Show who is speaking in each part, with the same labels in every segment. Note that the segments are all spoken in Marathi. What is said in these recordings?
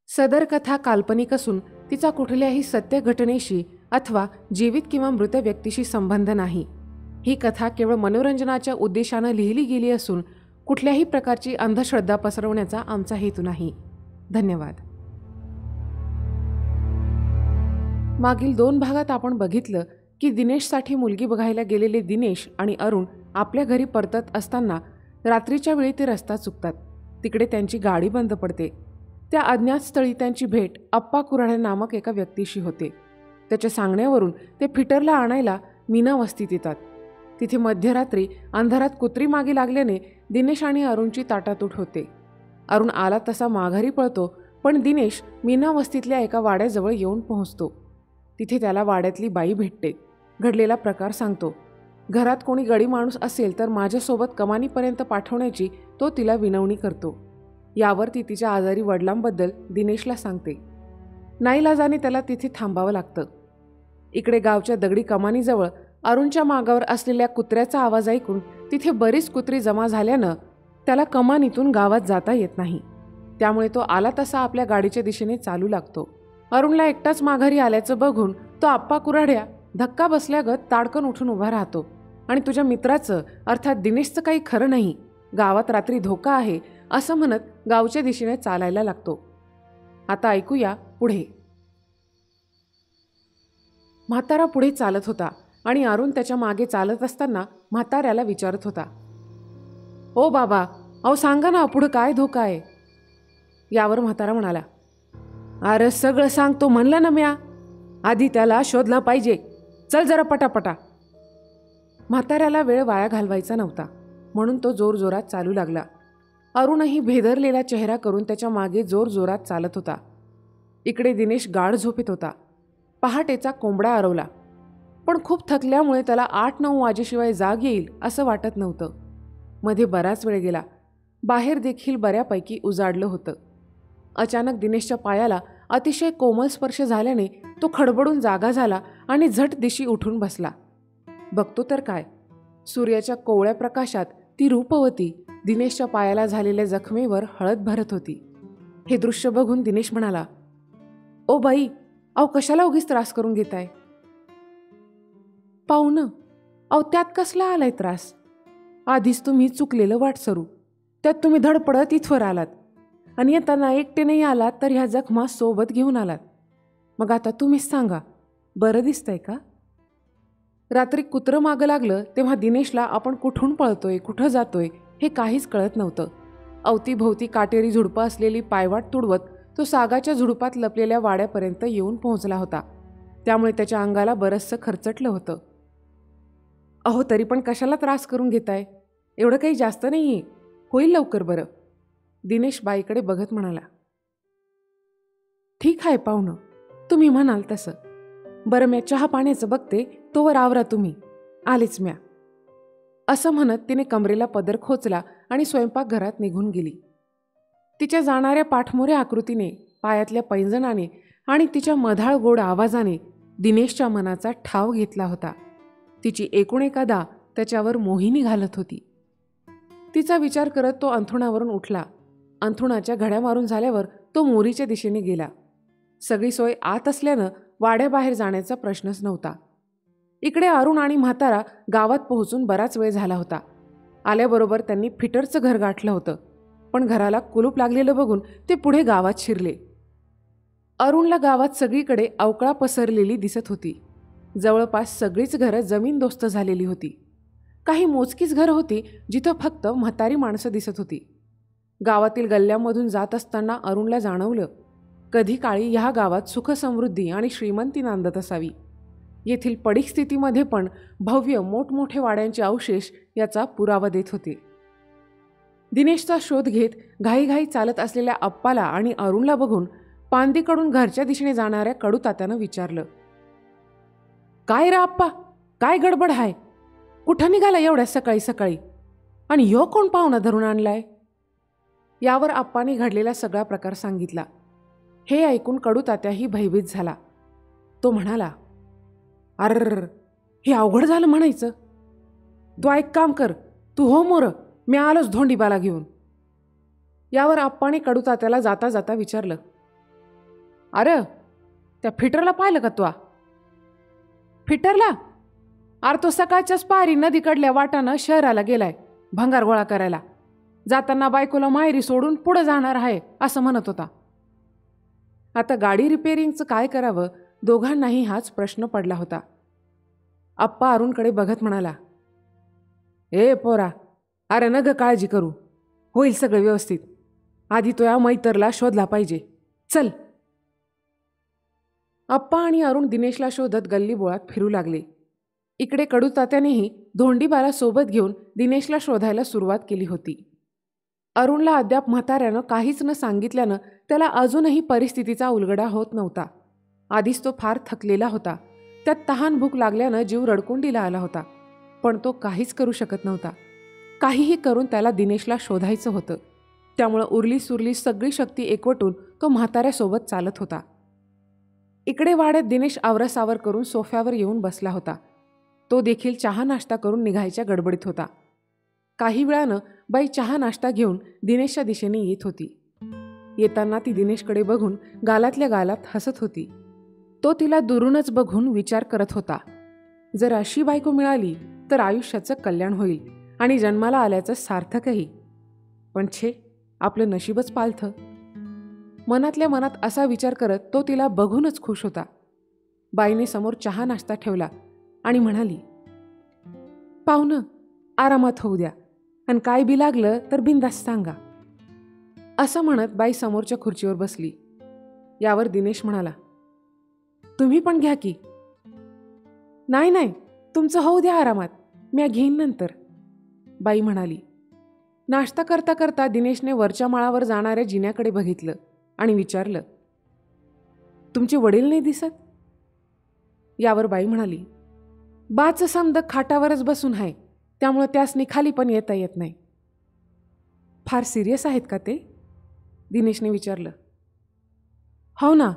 Speaker 1: सदर कथा काल्पनिक असून तिचा कुठल्याही सत्य घटनेशी अथवा जीवित किंवा मृत व्यक्तीशी संबंध नाही. ही कथा केवळ मनोरंजनाच्या उद्देशानं लिहिली गेली असून कुठल्याही प्रकारची अंधश्रद्धा पसरवण्याचा आमचा हेतू नाही. धन्यवाद. मागील 2 भागात आपण बघितलं की दिनेशसाठी मुलगी बघायला गेलेले दिनेश आणि अरुण आपल्या घरी परतत असताना रात्रीच्या वेळी ते रस्ता चुकतात. तिकडे त्यांची गाडी बंद पडते. त्या अज्ञात स्थळी त्यांची भेट अप्पा कुऱ्हाडे नामक एका व्यक्तीशी होते. त्याच्या सांगण्यावरून ते फिटरला आणायला मीना वस्तीत येतात. तिथे मध्यरात्री अंधारात कुत्री मागे लागल्याने दिनेश आणि अरुणची ताटातूट होते. अरुण आला तसा माघारी पळतो, पण दिनेश मीना वस्तीतल्या एका वाड्याजवळ येऊन पोहोचतो. तिथे त्याला वाड्यातली बाई भेटते. घडलेला प्रकार सांगतो. घरात कोणी गडी माणूस असेल तर माझ्यासोबत कमानीपर्यंत पाठवण्याची तो तिला विनवणी करतो. यावर ती तिच्या आजारी वडिलांबद्दल दिनेशला सांगते. नाईलाजाने त्याला तिथे थांबावं लागतं. इकडे गावच्या दगडी कमानीजवळ अरुणच्या मागावर असलेल्या कुत्र्याचा आवाज ऐकून तिथे बरीच कुत्री जमा झाल्यानं त्याला कमानीतून गावात जाता येत नाही. त्यामुळे तो आला तसा आपल्या गाडीच्या दिशेने चालू लागतो. अरुणला एकटाच माघारी आल्याचं बघून तो अप्पा कुऱ्हाड्या धक्का बसल्यागत ताडकन उठून उभा राहतो आणि तुझ्या मित्राचं अर्थात दिनेशचं काही खरं नाही, गावात रात्री धोका आहे असं म्हणत गावच्या दिशेने चालायला लागतो. आता ऐकूया पुढे. म्हातारा पुढे चालत होता आणि अरुण त्याच्या मागे चालत असताना म्हाताऱ्याला विचारत होता, ओ बाबा, अहो सांगा ना पुढं काय धोका आहे. यावर म्हातारा म्हणाला, अरे सगळं सांगतो म्हणलं ना म्या, आधी त्याला शोधला पाहिजे, चल जरा पटापटा. म्हाताऱ्याला वेळ वाया घालवायचा नव्हता म्हणून तो जोरजोरात चालू लागला. अरुणही भेदरलेला चेहरा करून त्याच्या मागे जोरजोरात चालत होता. इकडे दिनेश गाढ झोपेत होता. पहाटेचा कोंबडा आरवला, पण खूप थकल्यामुळे त्याला 8-9 वाजेशिवाय जाग येईल असं वाटत नव्हतं. मध्ये बराच वेळ गेला. बाहेर देखील बऱ्यापैकी उजाडलं होतं. अचानक दिनेशच्या पायाला अतिशय कोमल स्पर्श झाल्याने तो खडबडून जागा झाला आणि झट दिशी उठून बसला. बघतो तर काय, सूर्याच्या कोवळ्या प्रकाशात ती रूपवती दिनेशच्या पायाला झालेल्या जखमेवर हळद भरत होती. हे दृश्य बघून दिनेश म्हणाला, ओ बाई, अहो कशाला उगीच त्रास करून घेताय. पाहुणं, अहो त्यात कसला आलाय त्रास. आधीच तुम्ही चुकलेलं वाटसरू, त्यात तुम्ही धडपडत इथवर आलात आणि येताना एकटे नाही आलात तर ह्या जखमा सोबत घेऊन आलात. मग आता तुम्हीच सांगा, बरं दिसतंय का. रात्री कुत्रं मागं लागलं तेव्हा दिनेशला आपण कुठून पळतोय, कुठं जातोय हे काहीच कळत नव्हतं. अवतीभोवती काटेरी झुडपं असलेली पायवाट तुडवत तो सागाच्या झुडपात लपलेल्या वाड्यापर्यंत येऊन पोहोचला होता. त्यामुळे त्याच्या अंगाला बरचसं खरचटलं होतं. अहो तरी पण कशाला त्रास करून घेताय, एवढं काही जास्त नाहीये, होईल लवकर बरं. दिनेश बाईकडे बघत म्हणाला. ठीक आहे पाहुणं, तुम्ही म्हणाल तसं. बरं म्या चहा पाण्याचं बघते, तोवर आवरा तुम्ही, आलेच म्या. असं म्हणत तिने कमरेला पदर खोचला आणि स्वयंपाकघरात निघून गेली. तिच्या जाणाऱ्या पाठमोऱ्या आकृतीने, पायातल्या पैंजणाने आणि तिच्या मधाळ गोड आवाजाने दिनेशच्या मनाचा ठाव घेतला होता. तिची एकूण एक अदा त्याच्यावर मोहिनी घालत होती. तिचा विचार करत तो अंथरुणावरून उठला. अंथरुणाच्या घड्या मारून झाल्यावर तो मोरीच्या दिशेने गेला. सगळी सोय आत असल्यानं वाड्याबाहेर जाण्याचा प्रश्नच नव्हता. इकडे अरुण आणि म्हातारा गावात पोहोचून बराच वेळ झाला होता. आल्याबरोबर त्यांनी फिटरचं घर गाठलं होतं, पण घराला कुलूप लागलेलं बघून ते पुढे गावात शिरले. अरुणला गावात सगळीकडे अवकळा पसरलेली दिसत होती. जवळपास सगळीच घरं जमीनदोस्त झालेली होती. काही मोजकीच घरं होती जिथं फक्त म्हातारी माणसं दिसत होती. गावातील गल्ल्यांमधून जात असताना अरुणला जाणवलं, कधी काळी ह्या गावात सुखसमृद्धी आणि श्रीमंती नांदत असावी. येथील पडीक स्थितीमध्ये पण भव्य मोठमोठे वाड्यांचे अवशेष याचा पुरावा देत होते. दिनेशचा शोध घेत घाईघाई चालत असलेल्या अप्पाला आणि अरुणला बघून पांदीकडून घरच्या दिशेने जाणाऱ्या कडू तात्यानं विचारलं, काय रे अप्पा, काय गडबड आहे, कुठं निघाला एवढ्या सकाळी सकाळी, आणि ह्यो कोण पाहुणा धरून आणलाय. यावर अप्पाने घडलेला सगळा प्रकार सांगितला. हे ऐकून कडू तात्याही भयभीत झाला. तो म्हणाला, अर, हे अवघड झालं म्हणायचं. तू एक काम कर, तू हो मोर, मी आलोच धोंडीबाला घेऊन. यावर आप्पाने कडू तात्याला जाता जाता विचारलं, अरे त्या फिटरला पाहिलं का तू? फिटरला? अरे तो सकाळच्याच पारी नदीकडल्या वाटानं शहराला गेलाय भंगार गोळा करायला. जाताना बायकोला माहेरी सोडून पुढे जाणार आहे असं म्हणत होता. आता गाडी रिपेअरिंगचं काय करावं दोघांनाही हाच प्रश्न पडला होता. आप्पा अरुणकडे बघत म्हणाला, ए पोरा, अरे न ग काळजी करू, होईल सगळं व्यवस्थित. आधी तो या मैतरला शोधला पाहिजे, चल. आप्पा आणि अरुण दिनेशला शोधत गल्लीबोळात फिरू लागले. इकडे कडू तात्यानेही धोंडीबाला सोबत घेऊन दिनेशला शोधायला सुरुवात केली होती. अरुणला अद्याप म्हाताऱ्यानं काहीच न सांगितल्यानं त्याला अजूनही परिस्थितीचा उलगडा होत नव्हता. आधीच तो फार थकलेला होता. त्यात तहान भूक लागल्यानं जीव रडकुंडीला आला होता. पण तो काहीच करू शकत नव्हता. काहीही करून त्याला दिनेशला शोधायचं होतं. त्यामुळं उरली सुरली सगळी शक्ती एकवटून तो म्हाताऱ्यासोबत चालत होता. इकडे वाड्यात दिनेश आवरसावर करून सोफ्यावर येऊन बसला होता. तो देखील चहा नाश्ता करून निघायच्या गडबडीत होता. काही वेळानं बाई चहा नाश्ता घेऊन दिनेशच्या दिशेने येत होती. येताना ती दिनेशकडे बघून गालातल्या गालात हसत होती. तो तिला दुरूनच बघून विचार करत होता, जर अशी बायको मिळाली तर आयुष्याचं कल्याण होईल आणि जन्माला आल्याचं सार्थकही. पण छे, आपलं नशीबच पालथं. मनातल्या मनात असा विचार करत तो तिला बघूनच खुश होता. बाईने समोर चहा नाश्ता ठेवला आणि म्हणाली, पाहुणं आरामात होऊ द्या आणि काय बी लागलं तर बिंदास सांगा. असं म्हणत बाई समोरच्या खुर्चीवर बसली. यावर दिनेश म्हणाला, तुम्ही पण घ्या की. नाही नाही, तुमचं होऊ द्या आरामात, मी घेईन नंतर, बाई म्हणाली. नाश्ता करता करता दिनेशने वरच्या माळावर जाणाऱ्या जिन्याकडे बघितलं आणि विचारलं, तुमचे वडील नाही दिसत? यावर बाई म्हणाली, बाचं समद खाटावरच बसून आहे, त्यामुळं त्यासनी खाली पण येता येत नाही. फार सिरियस आहेत का ते? दिनेशने विचारलं. हो ना,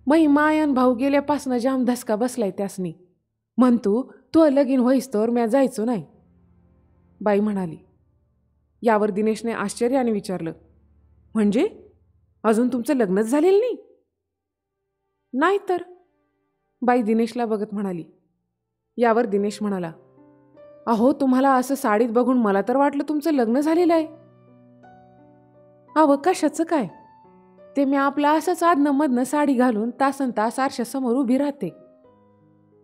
Speaker 1: मै मायन भाऊ गेल्यापासनं जाम धसका बसलाय त्यासनी. म्हणतो तू लगीन होईस तर म्या जायचो नाही, बाई म्हणाली. यावर दिनेशने आश्चर्याने विचारलं, म्हणजे अजून तुमचं लग्नच झालेलं नाही? नाही तर, बाई दिनेशला बघत म्हणाली. यावर दिनेश म्हणाला, अहो तुम्हाला असं साडीत बघून मला तर वाटलं तुमचं लग्न झालेलं आहे. अहो कशाचं काय, ते मी आपलं असंच आदनं मधनं साडी घालून तासन तास आरशासमोर उभी राहते,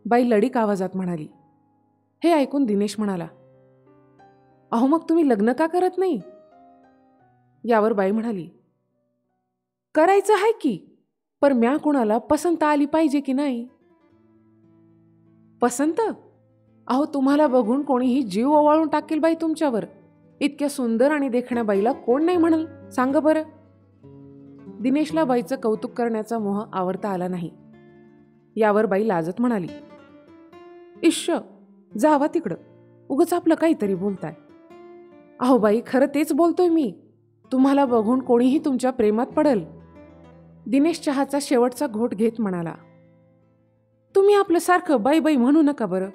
Speaker 1: बाई लढीक आवाजात म्हणाली. हे ऐकून दिनेश म्हणाला, अहो मग तुम्ही लग्न का करत नाही? यावर बाई म्हणाली, करायचं आहे की, पर म्या कुणाला पसंत आली पाहिजे की नाही. पसंत? अहो तुम्हाला बघून कोणीही जीव ओवाळून टाकेल बाई तुमच्यावर. इतक्या सुंदर आणि देखण्या बाईला कोण नाही म्हणाल, सांग बरं. दिनेशला बाईचं कौतुक करण्याचा मोह आवरता आला नाही. यावर बाई लाजत म्हणाली, इश्श, जावा तिकडं, उगच आपलं काहीतरी बोलताय. अहो बाई, खरं तेच बोलतोय मी, तुम्हाला बघून कोणीही तुमच्या प्रेमात पडेल. दिनेश चहाचा शेवटचा घोट घेत म्हणाला, तुम्ही आपलं सारखं बाई बाई म्हणू नका बरं.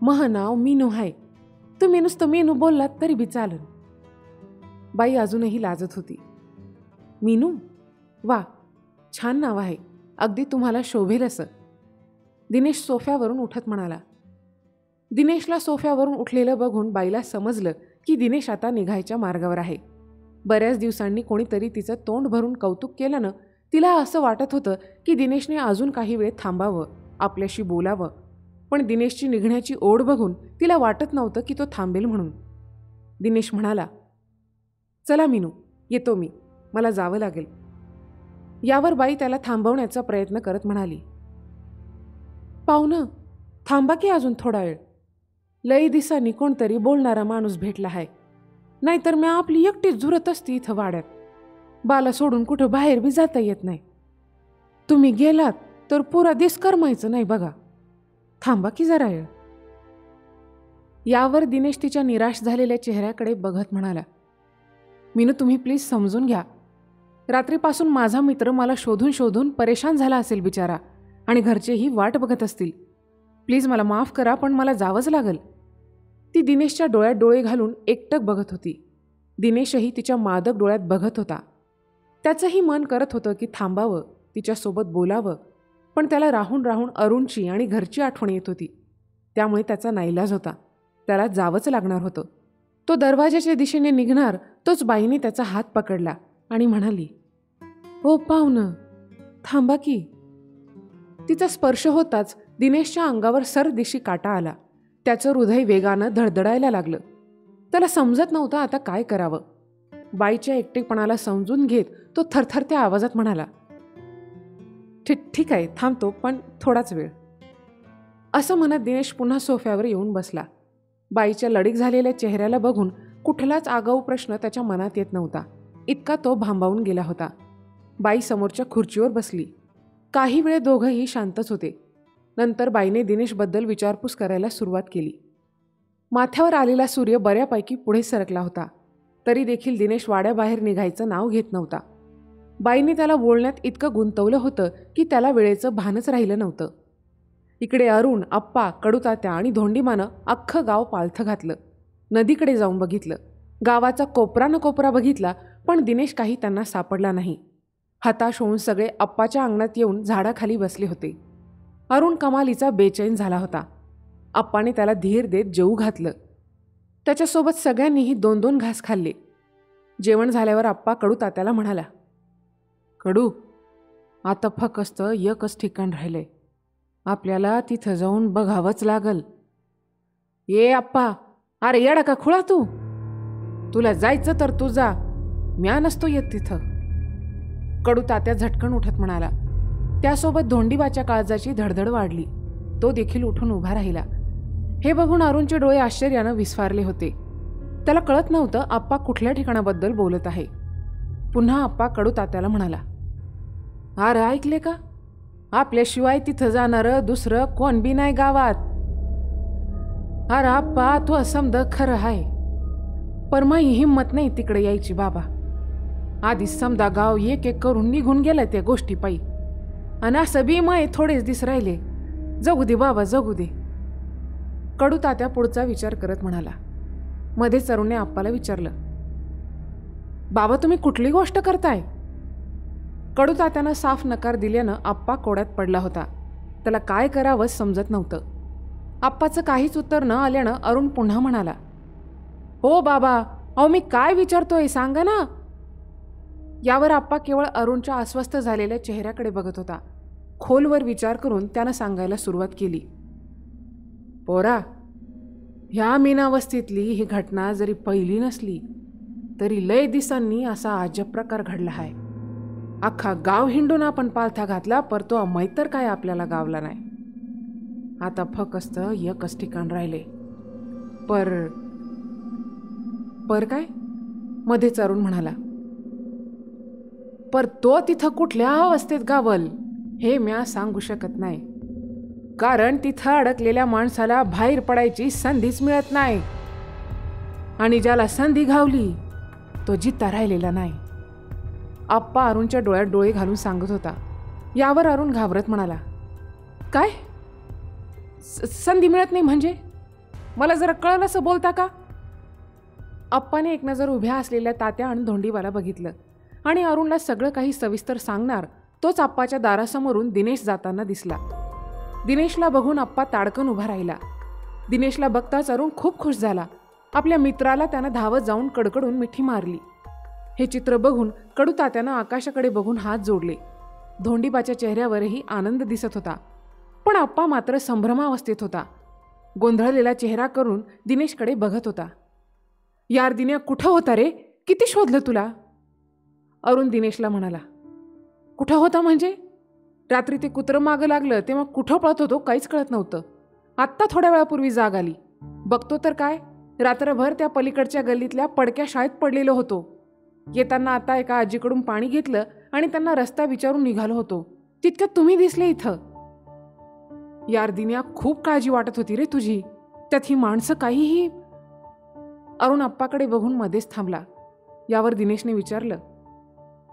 Speaker 1: मह नाव मीनू आहे, तुम्ही नुसतं मीनू बोललात तरी बी चालेल. बाई अजूनही लाजत होती. मीनू? वा, छान नाव आहे, अगदी तुम्हाला शोभेल असं, दिनेश सोफ्यावरून उठत म्हणाला. दिनेशला सोफ्यावरून उठलेलं बघून बाईला समजलं की दिनेश आता निघायच्या मार्गावर आहे. बऱ्याच दिवसांनी कोणीतरी तिचं तोंड भरून कौतुक केल्यानं तिला असं वाटत होतं की दिनेशने अजून काही वेळ थांबावं, आपल्याशी बोलावं. पण दिनेशची निघण्याची ओढ बघून तिला वाटत नव्हतं की तो थांबेल म्हणून. दिनेश म्हणाला, चला मीनू, येतो मी, मला जावं लागेल. यावर बाई त्याला थांबवण्याचा प्रयत्न करत म्हणाली, पाहुणं थांबा की अजून थोडा वेळ, लई दिसांनी कोणतरी बोलणारा माणूस भेटला आहे, नाहीतर मी आपली एकटीच झुरत असती इथं वाड्यात. बाला सोडून कुठं बाहेर बी जाता येत नाही. तुम्ही गेलात तर पुरा दिस करमायचं नाही बघा, थांबा की जरा वेळ. यावर दिनेश तिच्या निराश झालेल्या चेहऱ्याकडे बघत म्हणाला, मीनू तुम्ही प्लीज समजून घ्या. रात्रीपासून माझा मित्र मला शोधून शोधून परेशान झाला असेल बिचारा, आणि घरचेही वाट बघत असतील. प्लीज मला माफ करा, पण मला जावंच लागल. ती दिनेशच्या डोळ्यात डोळे घालून एकटक बघत होती. दिनेशही तिच्या मादक डोळ्यात बघत होता. त्याचंही मन करत होतं की थांबावं, तिच्यासोबत बोलावं, पण त्याला राहून राहून अरुणची आणि घरची आठवण येत होती. त्यामुळे त्याचा नाईलाज होता. त्याला जावंच लागणार होतं. तो दरवाजाच्या दिशेने निघणार तोच बाईने त्याचा हात पकडला आणि म्हणाली, "ओ पाहुणं, थांबा की." तिचा स्पर्श होताच दिनेशच्या अंगावर सरदिशी काटा आला. त्याचं हृदय वेगानं धडधडायला लागलं. त्याला समजत नव्हतं आता काय करावं. बाईच्या एकटेपणाला समजून घेत तो थरथरत्या आवाजात म्हणाला, ठीक आहे, थांबतो, पण थोडाच वेळ." असं म्हणत दिनेश पुन्हा सोफ्यावर येऊन बसला. बाईच्या लडीक झालेल्या चेहऱ्याला बघून कुठलाच आगाऊ प्रश्न त्याच्या मनात येत नव्हता. इतका तो भांबावून गेला होता. बाई समोरच्या खुर्चीवर बसली. काही वेळ दोघंही शांतच होते. नंतर बाईने दिनेशबद्दल विचारपूस करायला सुरुवात केली. माथ्यावर आलेला सूर्य बऱ्यापैकी पुढे सरकला होता. तरी देखील दिनेश वाड्याबाहेर निघायचं नाव घेत नव्हता. बाईने त्याला बोलण्यात इतकं गुंतवलं होतं की त्याला वेळेचं भानच राहिलं नव्हतं. इकडे अरुण, आप्पा, कडूतात्या आणि धोंडीमानं अख्खं गाव पालथं घातलं. नदीकडे जाऊन बघितलं. गावाचा कोपरा न कोपरा बघितला, पण दिनेश काही त्यांना सापडला नाही. हताश होऊन सगळे आप्पाच्या अंगणात येऊन झाडाखाली बसले होते. अरुण कमालीचा बेचैन झाला होता. आप्पाने त्याला धीर देत जेवू घातलं. त्याच्यासोबत सगळ्यांनीही 2-2 घास खाल्ले. जेवण झाल्यावर आप्पा कडूतात्याला म्हणाला, "कडू, आता फक्त एकच ठिकाण राहिलंय. आपल्याला तिथं जाऊन बघावंच लागल." "ये आप्पा, अरे येडा का खुळा तू? तुला जायचं तर तू जा, म्या नसतो येत तिथं." कडूतात्या झटकन उठत म्हणाला. त्यासोबत धोंडीबाच्या काळजाची धडधड वाढली. तो देखील उठून उभा राहिला. हे बघून अरुणचे डोळे आश्चर्यानं विस्फारले होते. त्याला कळत नव्हतं आप्पा कुठल्या ठिकाणाबद्दल बोलत आहे. पुन्हा आप्पा कडूतात्याला म्हणाला, "अरे ऐकले का? आपल्याशिवाय तिथं जाणारं दुसरं कोण बी नाही गावात." "अरे आप्पा, तू समद खरं आहे, पर माही हिंमत नाही तिकडे यायची बाबा. आधीच समदा गाव एक एक करून निघून गेलं त्या गोष्टी पायी, आणि असं बी मय थोडेच दिस राहिले. जगू दे बाबा, जगू दे." कडूतात्या पुढचा विचार करत म्हणाला. मध्येच अरुणने आप्पाला विचारलं, "बाबा, तुम्ही कुठली गोष्ट करताय?" कडूतात्यानं साफ नकार दिल्यानं आप्पा कोड्यात पडला होता. त्याला काय करावं समजत नव्हतं. आप्पाचं काहीच उत्तर न आल्यानं अरुण पुन्हा म्हणाला, "हो बाबा, अहो मी काय विचारतोय सांगा ना." यावर आप्पा केवळ अरुणच्या अस्वस्थ झालेल्या चेहऱ्याकडे बघत होता. खोलवर विचार करून त्यानं सांगायला सुरुवात केली, "पोरा, ह्या मीनावस्थेतली ही घटना जरी पहिली नसली तरी लय दिसांनी असा अजब प्रकार घडला आहे. अख्खा गाव हिंडून आपण पालथा घातला, पर तो मैतर काय आपल्याला गावला नाही. आता फक्त एकच ठिकाण राहिले. पर काय?" मध्येच अरुण म्हणाला, "पर तो तिथं कुठल्या अवस्थेत गावल हे म्या सांगू शकत नाही. कारण तिथं अडकलेल्या माणसाला बाहेर पडायची संधीच मिळत नाही. आणि ज्याला संधी घावली तो जित्ता राहिलेला नाही." आप्पा अरुणच्या डोळ्यात डोळे घालून सांगत होता. यावर अरुण घाबरत म्हणाला, "काय? संधी मिळत नाही म्हणजे? मला जरा कळलं असं बोलता का?" आप्पाने एक नजर उभ्या असलेल्या तात्या आणि धोंडीबाला बघितलं आणि अरुणला सगळं काही सविस्तर सांगणार तोच आप्पाच्या दारासमोरून दिनेश जाताना दिसला. दिनेशला बघून आप्पा ताडकन उभा राहिला. दिनेशला बघताच अरुण खूप खुश झाला. आपल्या मित्राला त्यानं धावत जाऊन कडकडून मिठी मारली. हे चित्र बघून कडूतात्यानं आकाशाकडे बघून हात जोडले. धोंडीबाच्या चेहऱ्यावरही आनंद दिसत होता, पण आप्पा मात्र संभ्रमावस्थेत होता. गोंधळलेला चेहरा करून दिनेशकडे बघत होता. "यार दिन्या, कुठं होता रे? किती शोधलं तुला?" अरुण दिनेशला म्हणाला. "कुठं होता म्हणजे? रात्री ते कुत्रं मागं लागलं तेव्हा कुठं पळत होतो काहीच कळत नव्हतं. आत्ता थोड्या वेळापूर्वी जाग आली. बघतो तर काय, रात्रभर त्या पलीकडच्या गल्लीतल्या पडक्या शाळेत पडलेलो होतो. येताना आता एका आजीकडून पाणी घेतलं आणि त्यांना रस्ता विचारून निघालो होतो. तितक्यात तुम्ही दिसले इथं. यार दिन्या, खूप काळजी वाटत होती रे तुझी. त्यात ही माणसं काहीही." अरुण आप्पाकडे बघून मध्येच थांबला. यावर दिनेशने विचारलं,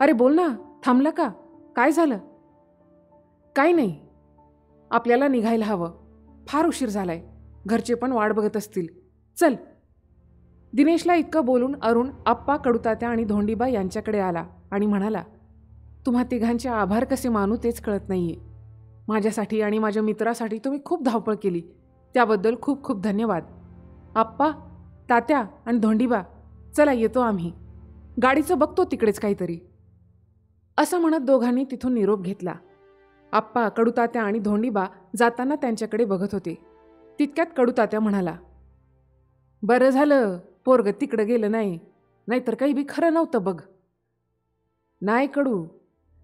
Speaker 1: "अरे बोल ना, थांबला का? काय झालं?" "काही नाही. आपल्याला निघायला हवं. फार उशीर झालाय. घरचे पण वाट बघत असतील. चल." दिनेशला इतकं बोलून अरुण आप्पा, कडूतात्या आणि धोंडीबा यांच्याकडे आला आणि म्हणाला, तुम्हा तिघांचे आभार कसे मानू तेच कळत नाहीये. माझ्यासाठी आणि माझ्या मित्रासाठी तुम्ही खूप धावपळ केली, त्याबद्दल खूप खूप धन्यवाद. आप्पा, तात्या आणि धोंडीबा, चला येतो आम्ही. गाडीचं बघतो तिकडेच काहीतरी. असं म्हणत दोघांनी तिथून निरोप घेतला. आप्पा, कडूतात्या आणि धोंडीबा जाताना त्यांच्याकडे बघत होते. तितक्यात कडूतात्या म्हणाला, बरं झालं पोरग तिकडं गेलं नाही, नाहीतर काही बी खरं नव्हतं बघ. नाही कडू,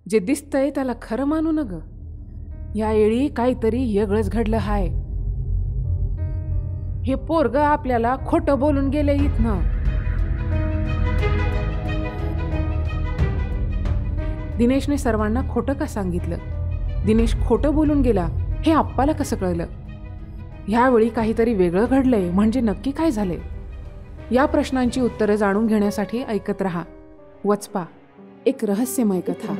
Speaker 1: जे दिसतंय त्याला खरं मानू न ग. यावेळी काहीतरी वेगळंच घडलं हाय. हे पोरग आपल्याला खोटं बोलून गेले इथनं. दिनेशने सर्वांना खोटं का सांगितलं? दिनेश खोटं बोलून गेला हे आप्पाला कसं कळलं? ह्यावेळी काहीतरी वेगळं घडलंय म्हणजे नक्की काय झालंय? या प्रश्नांची उत्तरं जाणून घेण्यासाठी ऐकत रहा वचपा, एक रहस्यमय कथा.